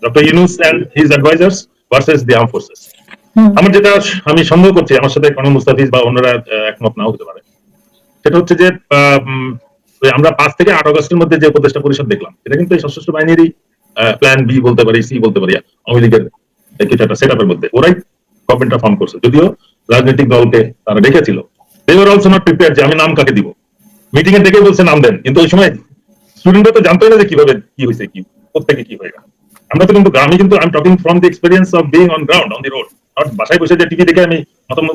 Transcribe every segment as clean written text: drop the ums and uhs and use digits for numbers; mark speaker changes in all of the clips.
Speaker 1: Doctor Yunus and his advisers versus the arm forces. আমার যেটা আমি সন্দেহ করছি, আমার সাথে কর্নেল মুস্তাফিজ বা অন্যরা একমত নাও হতে পারে, সেটা হচ্ছে যে আমরা 5 থেকে 8 আগস্টের মধ্যে যে উপদেষ্টা পরিষদ দেখলাম, এটা কিন্তু এই সশস্ত্র বাহিনীরই প্ল্যান বি বলতে পারি, সি বলতে পারি, আওয়ামী লীগের কিছু একটা সেট আপের মধ্যে ওরাই গভর্নমেন্টটা ফর্ম করছে। যদিও রাজনৈতিক দলকে তারা ডেকেছিল, they were also not prepared যে আমি নাম কাকে দিব। মিটিং এ ডেকে বলছে নাম দেন, কিন্তু ওই সময় স্টুডেন্টরা তো জানতোই না যে কিভাবে কি হয়েছে, কি প্রত্যেকে কি হয়ে গেল। আমরা তো কিন্তু আমি কিন্তু I am talking from the experience of being on ground on the road. বাসায় বসে যে টিভি দেখে আমি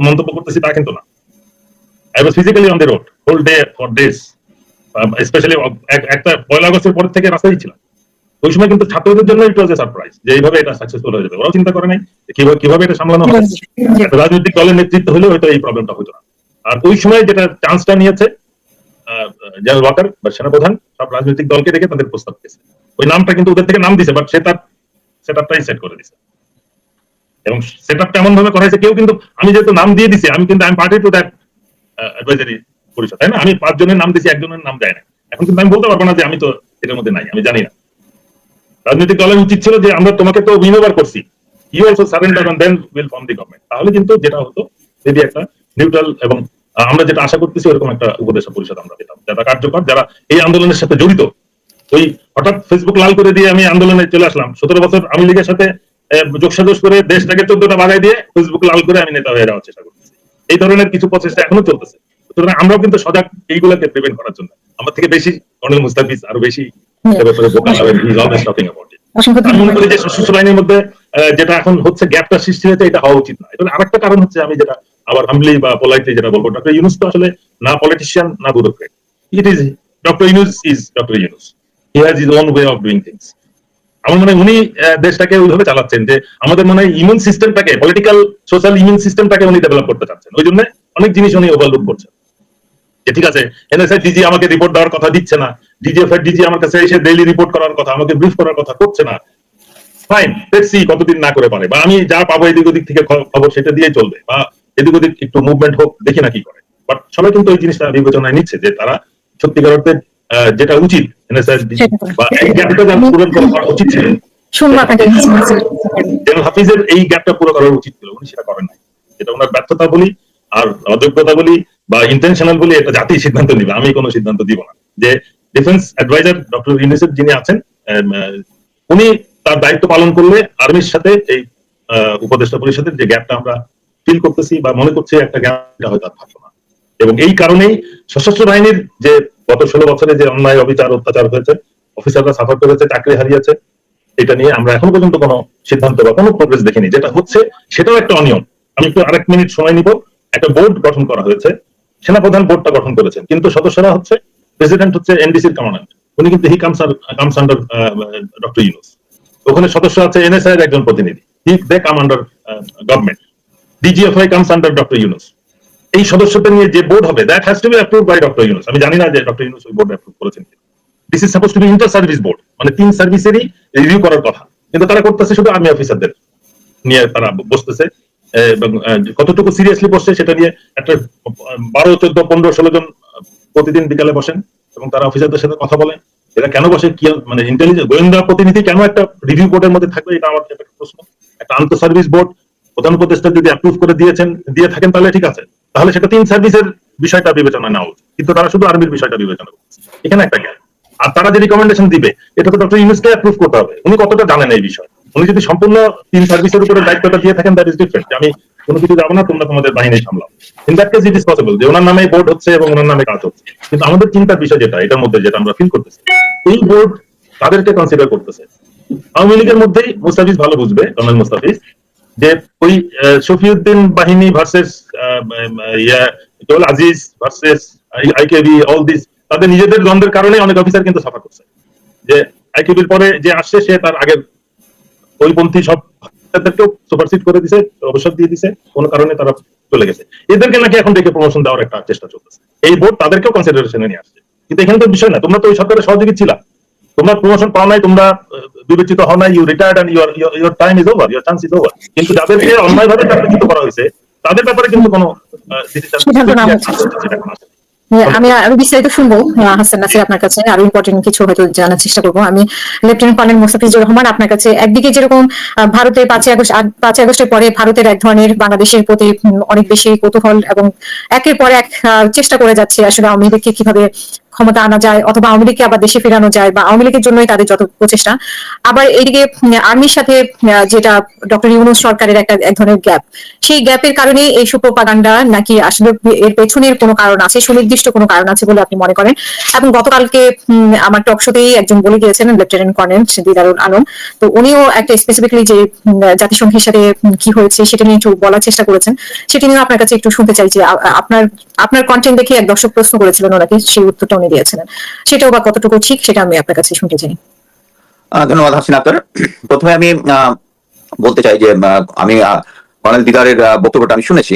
Speaker 1: মন্তব্য করতেছি তা কিন্তু না। I was physically on the road whole day for days, especially একটা 1 আগস্টের পর থেকে রাস্তায় ছিলাম। ওই সময় কিন্তু ছাত্রদের জন্য ইট ওয়াজ এ সারপ্রাইজ যে এইভাবে এটা সাকসেসফুল হয়ে যাবে। ওরাও চিন্তা করে নাই কিভাবে এটা সামলানো হবে। রাজনৈতিক দলের নেতৃত্ব হলেও হয়তো এই প্রবলেমটা হতো না। আর ওই সময় যেটা চান্সটা নিয়েছে জেনারেল ওয়াকার বা সেনাপ্রধান সব রাজনৈতিক দলকে ডেকে তাদের প্রস্তাব দিয়েছে। ওই নামটা কিন্তু ওদের থেকে নাম দিছে, বাট সে তার সেটআপটাই সেট করে দিছে। এবং সেটআপটা এমন ভাবে করা হয়েছে, কেউ কিন্তু আমি যেহেতু নাম দিয়ে দিছি, আমি কিন্তু I am party to that advisory পরিষদ, তাই না? আমি 5 জনের নাম দিছি, একজনের নাম দেয় না। এখন কিন্তু আমি বলতে পারবো না যে আমি তো এটার মধ্যে নাই, আমি জানি না। রাজনৈতিক দলের উচিত ছিল যে আমরা তোমাকে তো উইন ওভার করছি, you also surrender and then will form the government. তাহলে কিন্তু যেটা হতো যদি একটা নিউট্রাল এবং আমরা যেটা আশা করতেছি ওরকম একটা উপদেষ্টা পরিষদ আমরা পেতাম, যারা কার্যকর, যারা এই আন্দোলনের সাথে জড়িত। ওই হঠাৎ ফেসবুক লাল করে দিয়ে আমি আন্দোলনে চলে আসলাম, 17 বছর আমি লীগের সাথে যোগসাজশ করে দেশটাকে 14টা বাগায় দিয়ে ফেসবুক লাল করে আমি নেতা হয়ে যাওয়ার চেষ্টা করতেছি। এই ধরনের কিছু প্রচেষ্টা এখনো চলতেছে। সুতরাং আমরাও কিন্তু সজাগ এইগুলোকে প্রিভেন্ট করার জন্য। আমার থেকে বেশি কর্নেল মুস্তাফিজ আরো বেশি ব্যাপারে ভোকাল হবে, he is always talking about it. আমি মনে করি যে সশস্ত্র বাহিনীর মধ্যে যেটা এখন হচ্ছে গ্যাপটা সৃষ্টি হয়েছে, এটা হওয়া উচিত না। এটা আরেকটা কারণ হচ্ছে আমি যেটা আবার হামলি বা পোলাইটলি যেটা বলবো, ডক্টর ইউনুস তো আসলে না পলিটিশিয়ান না bureaucrat. It is doctor Yunus is doctor Yunus, he has his own way of doing things. আমার মনে হয় উনি দেশটাকে ওইভাবে চালাচ্ছেন যে আমাদের মনে হয় ইমিউন সিস্টেমটাকে, পলিটিক্যাল সোশ্যাল ইমিউন সিস্টেমটাকে উনি ডেভেলপ করতে চাচ্ছেন। ওই জন্য অনেক জিনিস উনি ওভারলুক করছেন। যে ঠিক আছে, এনএসআই ডিজি আমাকে রিপোর্ট দেওয়ার কথা দিচ্ছে না, ডিজিএফআই ডিজি আমার কাছে এসে ডেইলি রিপোর্ট করার কথা, আমাকে ব্রিফ করার কথা করছে না। ফাইন, লেটস সি কতদিন না করে পারে, বা আমি যা পাবো এদিক ওদিক থেকে খবর সেটা দিয়ে চলবে, বা এদিক ওদিক একটু মুভমেন্ট হোক, দেখি না কি করে। বাট সবাই কিন্তু এই জিনিসটা বিবেচনায় নিচ্ছে যে তারা সত্যিকার অর্থে যেটা উচিত এনএসআই বা এই গ্যাপটা পূরণ করা উচিত ছিল, জেনারেল হাফিজের এই গ্যাপটা পুরো করা উচিত ছিল, উনি সেটা করেন নাই। যেটা ওনার ব্যর্থতা বলি আর অযোগ্যতা বলি বা ইন্টেনশনাল বলি, এটা জাতি সিদ্ধান্ত নিবে, আমি কোনো সিদ্ধান্ত দিব না। যে ডিফেন্স অ্যাডভাইজার ডক্টর ইউনুস যিনি আছেন, উনি তার দায়িত্ব পালন করলে আর্মির সাথে এই উপদেষ্টা পরিষদের যে গ্যাপটা আমরা ফিল করতেছি বা মনে করছি একটা গ্যাপটা হয়তো আর থাকবে না। এবং এই কারণেই সশস্ত্র বাহিনীর যে গত 16 বছরে যে অন্যায় অবিচার অত্যাচার হয়েছে, অফিসাররা সাফার করেছে, চাকরি হারিয়েছে, এটা নিয়ে আমরা এখন পর্যন্ত কোনো সিদ্ধান্ত বা কোনো প্রোগ্রেস দেখিনি। যেটা হচ্ছে সেটাও একটা অনিয়ম। আমি একটু আরেক মিনিট সময় নিব। একটা বোর্ড গঠন করা হয়েছে, সেনাপ্রধান বোর্ডটা গঠন করেছেন, কিন্তু সদস্যরা হচ্ছে প্রেসিডেন্ট হচ্ছে এনডিসির কমান্ড্যান্ট, উনি কিন্তু he comes under doctor Yunus. ওখানে সদস্য আছে এনএসআই এর একজন প্রতিনিধি, they came under government. DGFI comes under doctor Yunus. এই সদস্যদের নিয়ে যে বোর্ড হবে, that has to be approved by doctor Yunus. আমি জানি না যে ডক্টর ইউনুস ওই বোর্ড অ্যাপ্রুভ করেছেন কিনা। This is suppose to be inter service board, মানে 3 সার্ভিসেরই রিভিউ করার কথা, কিন্তু তারা করতেছে শুধু আর্মি অফিসারদের নিয়ে তারা বসতেছে। এবং কতটুকু সিরিয়াসলি বসছে সেটা নিয়ে একটা 12, 14, 15, 16 জন প্রতিদিন বিকালে বসেন এবং তারা অফিসারদের সাথে কথা বলেন। এরা কেন বসে, কি মানে ইন্টেলিজেন্স গোয়েন্দা প্রতিনিধি কেন একটা রিভিউ বোর্ডের মধ্যে থাকবে, এটা আমার একটা প্রশ্ন। একটা আন্তঃ সার্ভিস বোর্ড প্রধান উপদেষ্টা যদি অ্যাপ্রুভ করে দিয়ে থাকেন তাহলে ঠিক আছে, তাহলে সেটা 3 সার্ভিসের বিষয়টা বিবেচনা নেওয়া উচিত, কিন্তু তারা শুধু আর্মির বিষয়টা বিবেচনা করছে। এখানে একটা গ্যাপ। আর তারা যে রিকমেন্ডেশন দিবে এটা তো ডক্টর ইউনুসকে অ্যাপ্রুভ করতে হবে। উনি কতটা জানেন এই বিষয়? উনি যদি সম্পূর্ণ 3 সার্ভিসের উপরে দায়িত্বটা দিয়ে থাকেন, দ্যাট ইজ ডিফারেন্ট। আমি কোনো কিছু যাবো না, তোমরা তোমাদের বাহিনী সামলাও। In that case it is possible যে ওনার নামে বোর্ড হচ্ছে এবং ওনার নামে কাজ হচ্ছে। কিন্তু আমাদের চিন্তার বিষয় যেটা, এটার মধ্যে যেটা আমরা ফিল করতেছি, এই বোর্ড তাদেরকে কনসিডার করতেছে। আওয়ামী লীগের মধ্যেই মুস্তাফিজ ভালো বুঝবে, কর্নেল মুস্তাফিজ, যে ওই শফিউদ্দিন বাহিনী versus Aziz versus IKB, all this, তাদের নিজেদের দ্বন্দ্বের কারণে অনেক অফিসার কিন্তু সাফার করছে। যে আইকেবির পরে যে আসছে সে তার আগের ওই পন্থী সব তাদেরকেও সুপারসিড করে দিছে, অবসর দিয়ে দিছে, কোনো কারণে তারা চলে গেছে। এদেরকে নাকি এখন দেখে প্রমোশন দেওয়ার একটা চেষ্টা চলতেছে। এই বোর্ড তাদেরকেও কনসিডারেশনে নিয়ে আসছে। কিন্তু এখানে তো বিষয় না, তোমরা তো ওই সরকারের সহযোগী ছিলা, তোমরা প্রমোশন পাও নাই, তোমরা বিবেচিত হও নাই, you retired and your time is over, your chance is over. কিন্তু যাদেরকে অন্যায়ভাবে চাকরিচ্যুত করা হয়েছে তাদের ব্যাপারে কিন্তু কোনো
Speaker 2: আমি আরো বিস্তারিত শুনবো হাসান নাসির আপনার কাছে, আরো ইম্পর্টেন্ট কিছু হয়তো জানার চেষ্টা করবো। আমি লেফটেন্যান্ট কর্নেল মোস্তাফিজুর রহমান আপনার কাছে একদিকে যেরকম ভারতের 5ই আগস্টের পরে ভারতের এক ধরনের বাংলাদেশের প্রতি অনেক বেশি কৌতূহল এবং একের পর এক চেষ্টা করে যাচ্ছে আসলে আওয়ামী লীগকে কিভাবে ক্ষমতা আনা যায় অথবা আওয়ামী লীগকে আবার দেশে ফেরানো যায় বা আওয়ামী লীগের জন্যই তাদের যত প্রচেষ্টা। আবার এইদিকে আর্মির সাথে যেটা ডক্টর ইউনূস সরকারের একটা এক ধরনের গ্যাপ, সেই গ্যাপের কারণে এই প্রোপাগান্ডা নাকি আসলে এর পেছনের কোনো কারণ আছে, সুনির্দিষ্ট কোনো কারণ আছে বলে আপনি মনে করেন? এবং গতকালকে আমার টক শোতেই একজন বলে গিয়েছেন লেফটেন্যান্ট কর্নেল দিদারুল আলম, তো উনিও একটা স্পেসিফিকলি যে জাতিসংঘের সাথে কি হয়েছে সেটা নিয়ে একটু বলার চেষ্টা করেছেন। সেটা নিয়ে আপনার কাছে একটু শুনতে চাইছি। আপনার আপনার কন্টেন্ট দেখে এক দর্শক প্রশ্ন করেছিলেন ওনাকে, সেই উত্তরটা উনি দিয়েছিলেন, সেটাও বা কতটুকু ঠিক সেটা আমি আপনার কাছে শুনতে চাই।
Speaker 3: ধন্যবাদ হাসিনা আক্তার। প্রথমে আমি বলতে চাই যে আমি কর্নেল দিদারের বক্তব্যটা আমি শুনেছি।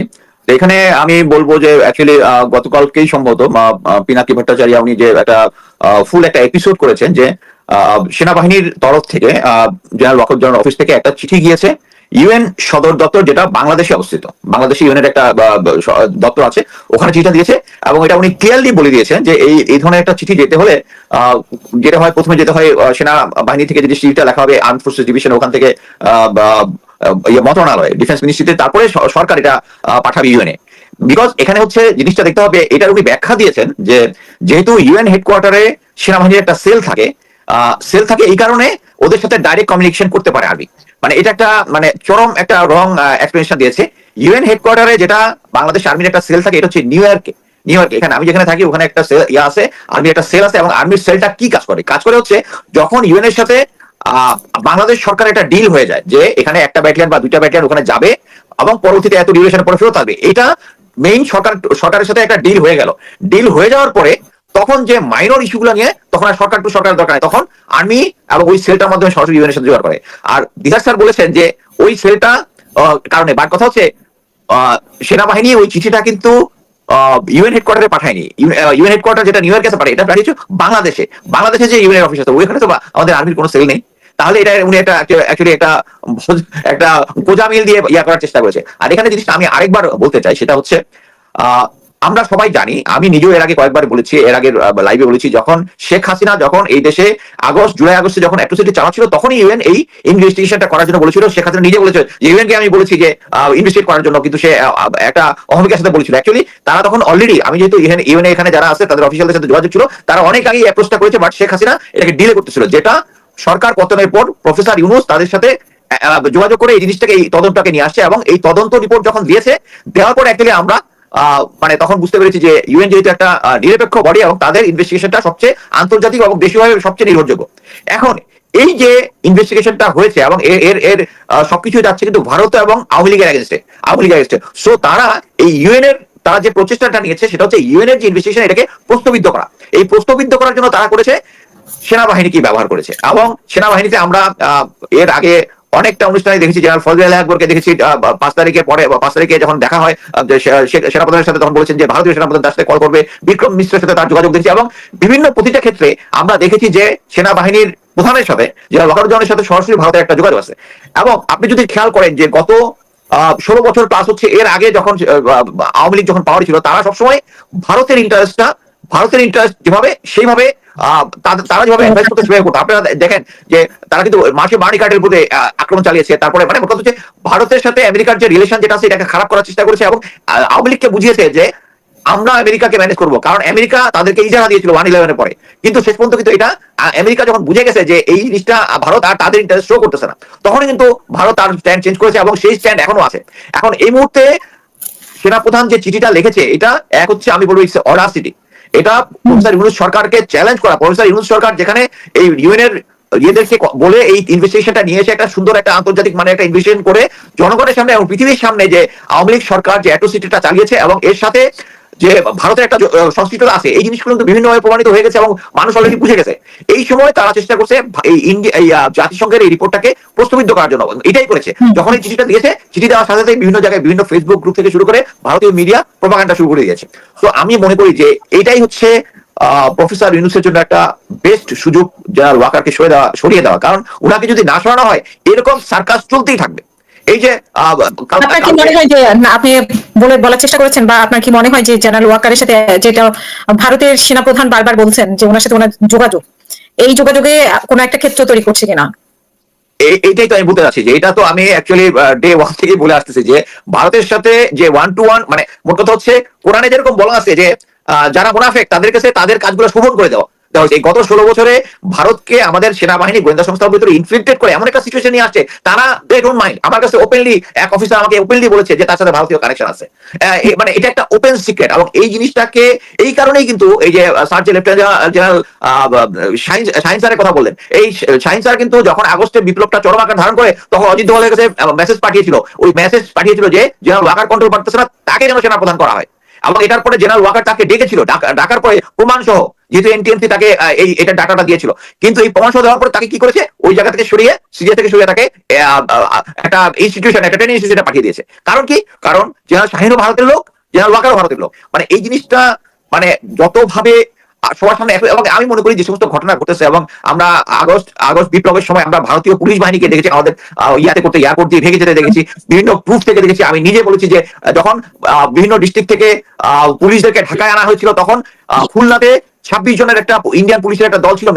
Speaker 3: এখানে আমি বলবো যে অ্যাকচুয়ালি গতকালকেই সম্ভবত পিনাকি ভট্টাচার্য উনি যে একটা ফুল একটা এপিসোড করেছেন যে সেনাবাহিনীর তরফ থেকে জেনারেল ওয়াকার জেনারেল অফিস থেকে একটা চিঠি গিয়েছে ইউএন সদর দপ্তর, যেটা বাংলাদেশে অবস্থিত, বাংলাদেশে ইউএনের একটা দপ্তর আছে, ওখানে চিঠিটা দিয়েছে এবং এটা উনি ক্লিয়ারলি বলে দিয়েছেন যে এই ধরনের একটা চিঠি যেতে হলে যেটা হয় প্রথমে যেতে হয় সেনাবাহিনী থেকে যে চিঠিটা লেখা হবে আর্ম ফোর্সেস ডিভিশন, ওখান থেকে মন্ত্রণালয় ডিফেন্স মিনিস্ট্রিতে, তারপরে সরকার এটা পাঠাবে ইউএনএ। বিকজ এখানে হচ্ছে জিনিসটা দেখতে হবে, এটার উনি ব্যাখ্যা দিয়েছেন যে যেহেতু ইউএন হেডকোয়ার্টারে সেনাবাহিনীর একটা সেল থাকে এই কারণে ওদের সাথে ডাইরেক্ট কমিউনিকেশন করতে পারে আর্মি। মানে এটা একটা মানে চরম একটা রং এক্সপ্লেনেশন দিয়েছে। ইউএন হেডকোয়ার্টারে যেটা বাংলাদেশ আর্মির একটা সেল থাকে, এটা হচ্ছে নিউ ইয়র্কে। এখানে আমি যেখানে থাকি ওখানে একটা আছে, আর্মির একটা সেল আছে, এবং আর্মির সেলটা কি কাজ করে হচ্ছে যখন ইউএন এর সাথে বাংলাদেশ সরকার একটা ডিল হয়ে যায় যে এখানে একটা ব্যাটালিয়ন বা দুইটা ব্যাটালিয়ন ওখানে যাবে এবং পরবর্তীতে এত ডিউরেশন পরে ফেরত আসবে, এটা মেইন সরকারের সাথে একটা ডিল হয়ে গেল। ডিল হয়ে যাওয়ার পরে তখন যে মাইনর ইস্যুগুলো নিয়ে তখন আর সরকার টু সরকারের দরকার নেই, তখন আর্মি এবং ওই সেলটার মাধ্যমে সরাসরি ইউএনের সাথে জোগাড় করে। আর দিদার স্যার বলেছেন যে ওই সেলটা কারণে বাট কথা হচ্ছে সেনাবাহিনী ওই চিঠিটা কিন্তু ইউএন হেডকোয়ার্টারে পাঠায়নি। ইউএন হেডকোয়ার্টার যেটা নিউ ইয়র্কে পাঠায়, এটা পাঠিয়েছে বাংলাদেশে যে ইউএন অফিস আছে ওইখানে তো আমাদের আর্মির কোনো সেল নেই। তাহলে এটা উনি অ্যাকচুয়ালি একটা গোজামিল দিয়ে করার চেষ্টা করেছে। আর এখানে জিনিসটা আমি আরেকবার বলতে চাই, সেটা হচ্ছে আমরা সবাই জানি, আমি নিজেও এর আগে কয়েকবার বলেছি, এর আগে লাইভে বলেছি, যখন শেখ হাসিনা যখন এই দেশে জুলাই আগস্টে যখন অ্যাট্রোসিটি চালাচ্ছিল, তখনই ইউএন এই ইনভেস্টিগেশনটা করার জন্য বলেছিল। শেখ হাসিনা নিজে বলেছে যে ইউএনকে আমি বলেছি যে ইনভেস্টিগেট করার জন্য, কিন্তু সে একটা অহমিকার সাথে বলেছিল। অ্যাকচুয়ালি তারা তখন অলরেডি, আমি যেহেতু ইউএন এখানে যারা আছে তাদের অফিসিয়ালদের সাথে যোগাযোগ ছিল, তারা অনেক আগেই অ্যাপ্রোচটা করেছে, বাট শেখ হাসিনা এটাকে ডিলে করতেছিল, যেটা সরকার পতনের পর প্রফেসর ইউনূস তাদের সাথে যোগাযোগ করে এই জিনিসটাকে, এই তদন্তটাকে নিয়ে আসছে। এবং এই তদন্ত রিপোর্ট যখন দেওয়ার পর অ্যাকচুয়ালি আমরা মানে তখন বুঝতে পেরেছি যে ইউএন যেহেতু একটা নিরপেক্ষ বডি এবং তাদের ইনভেস্টিগেশনটা সবচেয়ে আন্তর্জাতিক এবং দেশীয়ভাবে সবচেয়ে নির্ভরযোগ্য। এখন এই যে ইনভেস্টিগেশনটা হয়েছে এবং এর সবকিছু যাচ্ছে কিন্তু ভারত এবং আওয়ামী লীগের এগেইনস্টে। সো তারা এই ইউএন এর তারা যে প্রচেষ্টাটা নিয়েছে সেটা হচ্ছে ইউএন এর যে ইনভেস্টিগেশন, এটাকে প্রশ্নবিদ্ধ করা। এই প্রশ্নবিদ্ধ করার জন্য তারা করেছে সেনাবাহিনীকে ব্যবহার করেছে। এবং সেনাবাহিনীতে আমরা এর আগে অনেকটা অনুষ্ঠানে দেখেছি, জেনারেল ফজলে আকবরকে দেখেছি 5 তারিখে যখন দেখা হয় সেনাপ্রধানের সাথে, তখন বলেছেন যে ভারতীয় সেনাপ্রধান তার সাথে কল করবে, বিক্রম মিশ্রের সাথে তার যোগাযোগ দেখেছি। এবং বিভিন্ন প্রতিটা ক্ষেত্রে আমরা দেখেছি যে সেনাবাহিনীর প্রধানের সাথে, জেনারেল ওয়াকারুজ্জামানের সাথে সরাসরি ভারতের একটা যোগাযোগ আছে। এবং আপনি যদি খেয়াল করেন যে গত 16 বছর প্লাস হচ্ছে এর আগে যখন আওয়ামী লীগ যখন পাওয়ারে ছিল, তারা সবসময় ভারতের ইন্টারেস্ট যেভাবে সেইভাবে তারা যেভাবে অ্যাডভাইস করতে সেভাবে করতো। আপনারা দেখেন যে তারা কিন্তু মার্শে বার্নি কার্ডের উপরে আক্রমণ চালিয়েছে, তারপরে মানে কথা হচ্ছে ভারতের সাথে আমেরিকার যে রিলেশন যেটা আছে এটাকে খারাপ করার চেষ্টা করেছে। এবং আওয়ামী লীগকে বুঝিয়েছে যে আমরা আমেরিকাকে ম্যানেজ করবো, কারণ আমেরিকা তাদেরকে ইজারা দিয়েছিল 1/11 পরে। কিন্তু শেষ পর্যন্ত কিন্তু এটা আমেরিকা যখন বুঝে গেছে যে এই জিনিসটা ভারত আর তাদের ইন্টারেস্ট শো করতেছে না, তখনই কিন্তু ভারত তার স্ট্যান্ড চেঞ্জ করেছে এবং সেই স্ট্যান্ড এখনো আছে। এখন এই মুহূর্তে সেনাপ্রধান যে চিঠিটা লিখেছে, এটা এক হচ্ছে আমি বলবো ইটস অডাসিটি। এটা প্রফেসর ইউনূস সরকারকে চ্যালেঞ্জ করা। প্রফেসর ইউনূস সরকার যেখানে এই ইউএন এর ইয়েদেরকে বলে এই ইনভেস্টিগেশনটা নিয়ে এসে একটা সুন্দর একটা আন্তর্জাতিক মানে একটা ইনভেস্টিগেশন করে জনগণের সামনে এবং পৃথিবীর সামনে যে আওয়ামী লীগ সরকার যে অ্যাট্রোসিটিটা চালিয়েছে এবং এর সাথে যে ভারতের একটা সংশ্লিষ্টতা আছে, এই জিনিসগুলো কিন্তু বিভিন্নভাবে প্রমাণিত হয়ে গেছে এবং মানুষ অলরেডি বুঝে গেছে। এই সময় তারা চেষ্টা করছে এই জাতিসংঘের এই রিপোর্টটাকে প্রশ্নবিদ্ধ করার জন্য। এটাই করেছে। যখন এই চিঠিটা দিয়েছে, চিঠি দেওয়ার সাথে সাথে বিভিন্ন জায়গায় বিভিন্ন ফেসবুক গ্রুপ থেকে শুরু করে ভারতীয় মিডিয়া প্রোপাগান্ডা শুরু করে দিয়েছে। তো আমি মনে করি যে এটাই হচ্ছে প্রফেসর ইউনূসের জন্য একটা বেস্ট সুযোগ জেনারেল ওয়াকারকে সরিয়ে দেওয়া। কারণ ওনাকে যদি না সরানো হয়, এরকম সার্কাস চলতেই থাকবে। এই যে
Speaker 2: আপনার কি মনে হয় যে আপনি বলার চেষ্টা করেছেন, বা আপনার কি মনে হয় যে জেনারেল ওয়াকারের সাথে যেটা ভারতের সেনাপ্রধান বারবার বলছেন যে ওনার সাথে ওনার যোগাযোগ, এই যোগাযোগে কোনো একটা ক্ষেত্র তৈরি করছে কিনা?
Speaker 3: এইটাই তো আমি বলতে চাচ্ছি যে এটা তো আমি অ্যাকচুয়ালি ডে ওয়ান থেকে বলে আসতেছি যে ভারতের সাথে যে 1-to-1, মানে মোট কথা হচ্ছে কোরআনে যেরকম বলা আছে যে যারা মুনাফিক তাদের কাছে তাদের কাজগুলো শোভন করে দেওয়া। এই গত 16 বছরে ভারতকে আমাদের সেনাবাহিনী গোয়েন্দা সংস্থার ভিতরে ইনফিল্ট্রেট করে এমন একটা সিচুয়েশন নিয়ে আসছে, তারা দে ডোন্ট মাইন্ড। আমার কাছে ওপেনলি এক অফিসার আমাকে ওপেনলি বলেছে যে তার সাথে ভারতীয় কানেকশন আছে। মানে এটা একটা ওপেন সিক্রেট, এবং এই জিনিসটাকে এই কারণেই কিন্তু এই যে স্যার যে লেফটেন্যান্ট জেনারেল শাহিন স্যারের কথা বললেন, এই শাহিন স্যার কিন্তু যখন আগস্টে বিপ্লবটা চরম আকার ধারণ করে তখন অজিত দোভালের কাছে মেসেজ পাঠিয়েছিল, ওই মেসেজ পাঠিয়েছিল যে জেনারেল ওয়াকার কন্ট্রোল পারতেছে না, তাকে যেন সেনাপ্রধান করা হয়। এবং এটার পরে জেনারেল ওয়াকার তাকে ডেকেছিল, ডাকার পরে প্রমাণ সহ, যেহেতু এনটিএমসি তাকে এটা ডাটাটা দিয়েছিল, কিন্তু এই প্রমাণ সহ দেওয়ার পরে তাকে কি করেছে, ওই জায়গা থেকে সরিয়ে সিরিয়া থেকে সরিয়ে তাকে একটা ইনস্টিটিউশন, একটা ট্রেনিং ইনস্টিটিউশনে পাঠিয়ে দিয়েছে। কারণ কি? কারণ জেনারেল শাহিনও ভারতের লোক, জেনারেল ওয়াকারও ভারতের লোক। মানে এই জিনিসটা মানে যতভাবে সবার সামনে, এবং আমি মনে করি যে সমস্ত ঘটনা ঘটেছে, এবং আমরা আগস্ট বিপ্লবের সময় আমরা ভারতীয় পুলিশ বাহিনীকে দেখেছি আমাদের ইয়াতে করতে, এয়ারপোর্ট দিয়ে ভেঙে যেতে দেখেছি, বিভিন্ন প্রুফ থেকে দেখেছি। আমি নিজে বলেছি যে যখন বিভিন্ন ডিস্ট্রিক্ট থেকে পুলিশদেরকে ঢাকায় আনা হয়েছিল, তখন খুলনাতে 26 জনের একটা ইন্ডিয়ান পুলিশের একটা দল ছিল,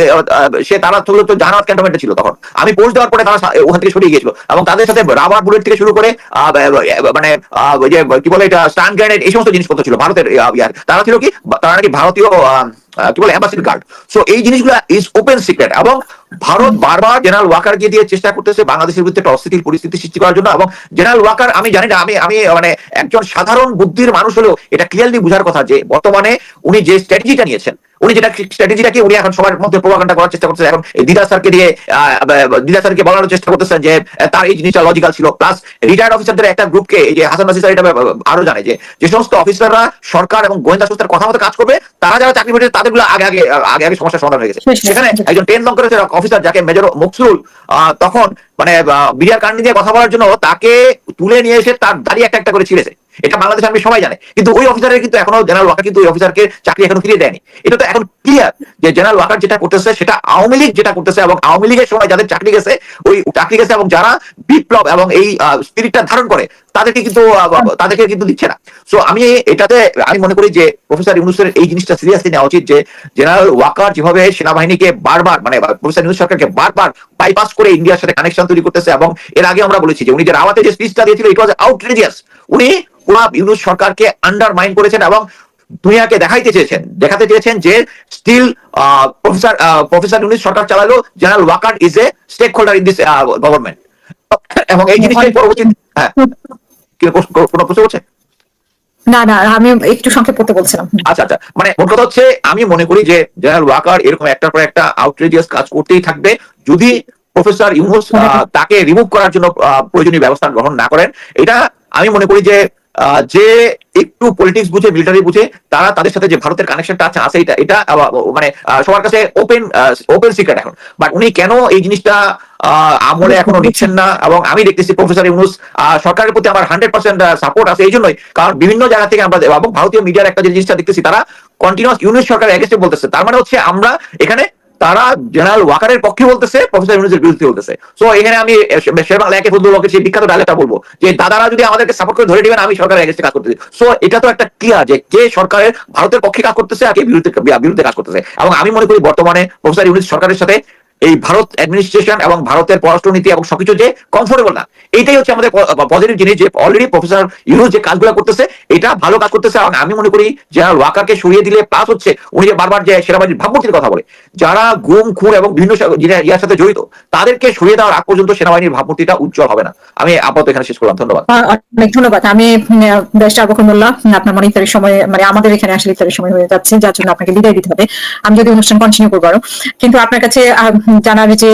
Speaker 3: সে তারা তো জাহানাবাদ ক্যান্টনমেন্টে ছিল। তখন আমি পোস্ট দেওয়ার পরে তারা ওখান থেকে সরিয়ে গিয়েছিল, এবং তাদের সাথে রাবার বুলেট থেকে শুরু করে মানে যে কি বলে এটা স্টান গ্রেনেড, এই সমস্ত জিনিসপত্র ছিল ভারতের। তারা ছিল কি, তারা নাকি ভারতীয় কি বলে অ্যাম্বাসিডর গার্ড। সো এই জিনিসগুলো ইজ ওপেন সিক্রেট, এবং ভারত বারবার জেনারেল ওয়াকারকে দিয়ে চেষ্টা করতেছে বাংলাদেশের বিরুদ্ধে একটা অস্থিতিশীল পরিস্থিতি সৃষ্টি করার জন্য। এবং জেনারেল ওয়াকার, আমি জানি না, আমি মানে একজন সাধারণ বুদ্ধির মানুষ হলেও এটা ক্লিয়ারলি বোঝার কথা যে বর্তমানে উনি যে স্ট্র্যাটেজিটা নিয়েছেন, উনি যেটা স্ট্র্যাটেজিটাকে উনি এখন সবার মধ্যে প্রোপাগান্ডা করার চেষ্টা করতেছেন। এখন দিদা স্যারকে দিয়ে দিদা স্যারকে বলার চেষ্টা করতেছেন যে তার এই জিনিসটা লজিক্যাল ছিল। প্লাস রিটায়ার্ড অফিসারদের একটা গ্রুপকে, এই যে হাসান নাসির স্যার এটা আরো জানে যে সমস্ত অফিসাররা সরকার এবং গোয়েন্দা সংস্থার কথা মতো কাজ করবে, তারা যারা চাকরি পেয়েছে তাদের গুলো আগে সমস্যার সমাধান হয়ে গেছে। সেখানে একজন 10 লঙ্কের অফিসার যাকে মেজর মকসুল তখন মানে বিডিআর কারণে দিয়ে কথা বলার জন্য তাকে তুলে নিয়ে এসে তার দাঁড়িয়ে একটা করে ছিঁড়েছে। এটা বাংলাদেশ আমি সবাই জানে, কিন্তু ওই অফিসারের কিন্তু এখনো জেনারেল ওয়াকার কিন্তু ওই অফিসারকে চাকরি এখনো ফিরিয়ে দেয়নি। এটা তো এখন ক্লিয়ার যে জেনারেল ওয়াকার যেটা করতেছে সেটা আওয়ামী লীগ যেটা করতেছে, এবং আওয়ামী লীগের সময় যাদের চাকরি গেছে ওই চাকরি গেছে, এবং যারা বিপ্লব এবং এই স্পিরিটটা ধারণ করে তাদেরকে কিন্তু দিচ্ছে না। সো আমি এটাতে আমি মনে করি যে প্রফেসর ইউনূসের এই জিনিসটা সিরিয়াসলি নেওয়া উচিত যে জেনারেল ওয়াকার যেভাবে সেনাবাহিনীকে বারবার, মানে প্রফেসর ইউনূস সরকারকে বারবার বাইপাস করে ইন্ডিয়ার সাথে কানেকশন তৈরি করতেছে। এবং এর আগে আমরা বলেছি যে উনি যে রাওয়াতে যে স্পিচটা দিয়েছিল, ইট ওয়াজ আউটরেজিয়াস। উনি পুরো ইউনূস সরকারকে আন্ডারমাইন করেছেন এবং দুনিয়াকে দেখাতে চেয়েছেন যে স্টিল প্রফেসর ইউনূস সরকার চালালো, general Waker is a stakeholder in this government. এবং এই জিনিসটাই পরবর্তী, হ্যাঁ কোনো প্রশ্ন করছে?
Speaker 2: না, আমি একটু সংক্ষেপ করতে বলছিলাম।
Speaker 3: আচ্ছা, মানে মোট কথা হচ্ছে আমি মনে করি যে জেনারেল ওয়াকার এরকম একটার পর একটা আউটরেজিয়াস কাজ করতেই থাকবে যদি প্রফেসর ইউনূস তাকে রিমুভ করার জন্য প্রয়োজনীয় ব্যবস্থা গ্রহণ না করেন। এটা আমি মনে করি যে একটু পলিটিক্স বুঝে, মিলিটারি বুঝে, তারা তাদের সাথে যে ভারতের কানেকশনটা আছে এটা মানে সবার কাছে ওপেন সিক্রেট এখন। বাট উনি কেন এই জিনিসটা আমলে এখনো নিচ্ছেন না, এবং আমি দেখতেছি প্রফেসর ইউনূস সরকারের প্রতি আমার 100% সাপোর্ট আছে। এই জন্যই, কারণ বিভিন্ন জায়গা থেকে আমরা, এবং ভারতীয় মিডিয়ার একটা যে জিনিসটা দেখতেছি, তারা কন্টিনিউয়াস ইউনূস সরকারের এগেইনস্টে বলতেছে। তার মানে হচ্ছে আমরা এখানে তারা জেনারেল ওয়াকারের পক্ষে বলতেছে, প্রফেসর ইউনূসের বিরুদ্ধে বলতেছে। সো এখানে আমি শেরবাংলা একে ফজলুল হকের সেই বিখ্যাত ডায়লগটা বলবো যে দাদারা যদি আমাদেরকে সাপোর্ট করে ধরে দিবেন, আমি সরকারের এগেইনস্টে কাজ করতেছি। সো এটা তো একটা ক্লিয়ার যে কে সরকারের ভারতের পক্ষে কাজ করতেছে আর কে বিরুদ্ধে কাজ করতেছে। এবং আমি মনে করি বর্তমানে প্রফেসর ইউনূস সরকারের সাথে এই ভারত অ্যাডমিনিস্ট্রেশন এবং ভারতের পররাষ্ট্রনীতি এবং সবকিছু যে কমফোর্টেবল না, এইটাই হচ্ছে আমাদের পজিটিভ জিনিস যে অলরেডি প্রফেসর ইউনূস যে কাজগুলো করতেছে এটা ভালো কাজ করতেছে। এবং আমি মনে করি জেনারেল ওয়াকারকে সরিয়ে দিলে, প্লাস হচ্ছে উনি যে বারবার যে সেনাবাহিনীর ভাবমূর্তির কথা বলে, যারা গুম খুন এবং বিভিন্ন ইয়ার সাথে জড়িত তাদেরকে সরিয়ে দেওয়ার আগ পর্যন্ত সেনাবাহিনীর ভাবমূর্তিটা উজ্জ্বল হবে না। আমি আপাতত এখানে শেষ করলাম। ধন্যবাদ।
Speaker 2: অনেক ধন্যবাদ। আমি ব্যারিস্টার বখরুল্লাহ, আপনার মনে ইফতারের সময়, মানে আমাদের এখানে আসলে ইফতারের সময় হয়ে যাচ্ছে, যার জন্য আপনাকে বিদায় দিতে হবে। আমি যদি অনুষ্ঠান কন্টিনিউ করবো আরো, কিন্তু আপনার কাছে জানার যে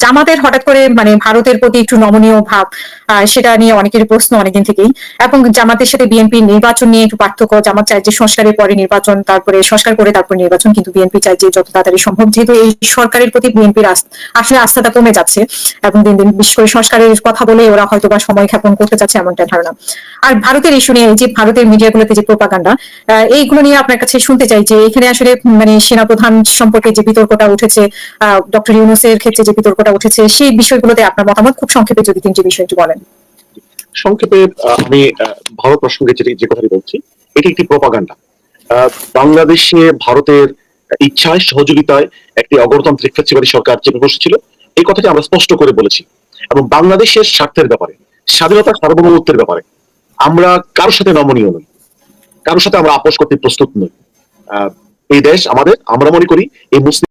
Speaker 2: জামাতের হঠাৎ করে মানে ভারতের প্রতি একটু নমনীয় ভাব, সেটা নিয়ে অনেকের প্রশ্ন অনেকদিন থেকেই, এবং জামাতের সাথে বিএনপি নির্বাচন নিয়ে একটু পার্থক্য। জামাত চায় যে সংস্কারের পরে নির্বাচন, তারপরে সংস্কার করে তারপর নির্বাচন, কিন্তু বিএনপি চায় যে যত তাড়াতাড়ি সম্ভব, যেহেতু এই সরকারের প্রতি বিএনপির আসলে আস্থাটা কমে যাচ্ছে, এবং দিন দিন বিশেষ করে সংস্কারের কথা বলে ওরা হয়তো বা সময় ক্ষেপণ করতে চাচ্ছে, এমনটা ধারণা। আর ভারতের ইস্যু নিয়ে, যে ভারতের মিডিয়াগুলোতে যে প্রোপাগান্ডা, এইগুলো নিয়ে আপনার কাছে শুনতে চাই যে এখানে আসলে মানে সেনাপ্রধান সম্পর্কে যে বিতর্কটা উঠেছে, ডক্টর ইউনূসের ক্ষেত্রে যে বিতর্কটা উঠেছে, সেই বিষয়গুলোতে আপনার মতামত খুব সংক্ষেপে যদি 3টি বিষয় একটু বলেন।
Speaker 4: সংক্ষেপে আমি ভারত প্রসঙ্গে যে কথাটি বলছি, এটি একটি প্রপাগান্ডা। বাংলাদেশে ভারতের ইচ্ছায় সহযোগিতায় একটি অগণতান্ত্রিক ফ্যাসিবাদী সরকার চেপে বসেছিল, এই কথাটি আমরা স্পষ্ট করে বলেছি। এবং বাংলাদেশের স্বার্থের ব্যাপারে, স্বাধীনতা সার্বভৌমত্বের ব্যাপারে আমরা কারোর সাথে নমনীয় নই, কারোর সাথে আমরা আপোষ করতে প্রস্তুত নই। এই দেশ আমাদের, আমরা মনে করি এই মুসলিম